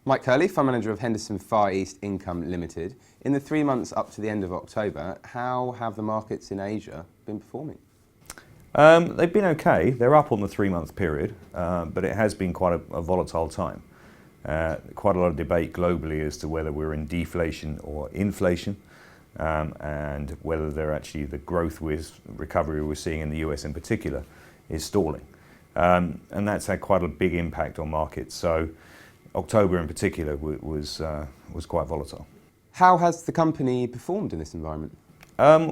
Mike Kerley, Fund Manager of Henderson Far East Income Limited. In the 3 months up to the end of October, how have the markets in Asia been performing? They've been okay. They're up on the 3-month period, but it has been quite a volatile time. Quite a lot of debate globally as to whether we're in deflation or inflation, and whether they're actually the growth recovery we're seeing in the US in particular is stalling. And that's had quite a big impact on markets. So October in particular was quite volatile. How has the company performed in this environment?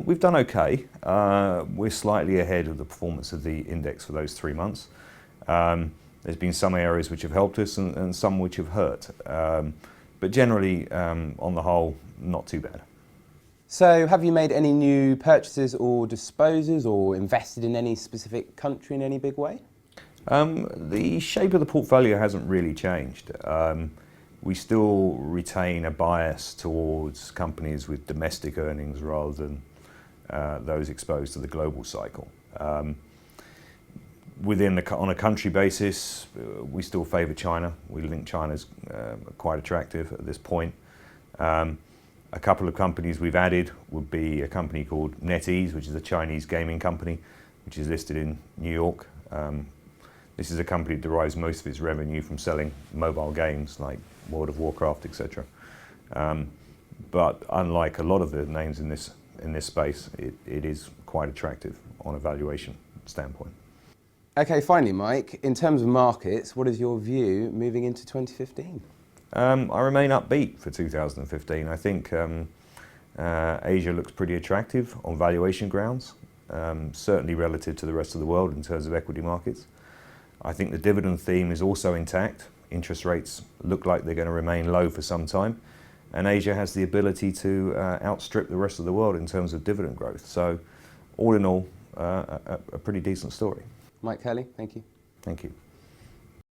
We've done okay. We're slightly ahead of the performance of the index for those 3 months. There's been some areas which have helped us and some which have hurt. But generally, on the whole, not too bad. So have you made any new purchases or disposals or invested in any specific country in any big way? The shape of the portfolio hasn't really changed. We still retain a bias towards companies with domestic earnings rather than those exposed to the global cycle. On a country basis, we still favour China. We think China's quite attractive at this point. A couple of companies we've added would be a company called NetEase, which is a Chinese gaming company, which is listed in New York. This is a company that derives most of its revenue from selling mobile games like World of Warcraft, etc. But unlike a lot of the names in this space, it is quite attractive on a valuation standpoint. Okay, finally, Mike, in terms of markets, what is your view moving into 2015? I remain upbeat for 2015. I think Asia looks pretty attractive on valuation grounds, certainly relative to the rest of the world in terms of equity markets. I think the dividend theme is also intact. Interest rates look like they're going to remain low for some time, and Asia has the ability to outstrip the rest of the world in terms of dividend growth. So all in all, a pretty decent story. Mike Kerley, thank you. Thank you.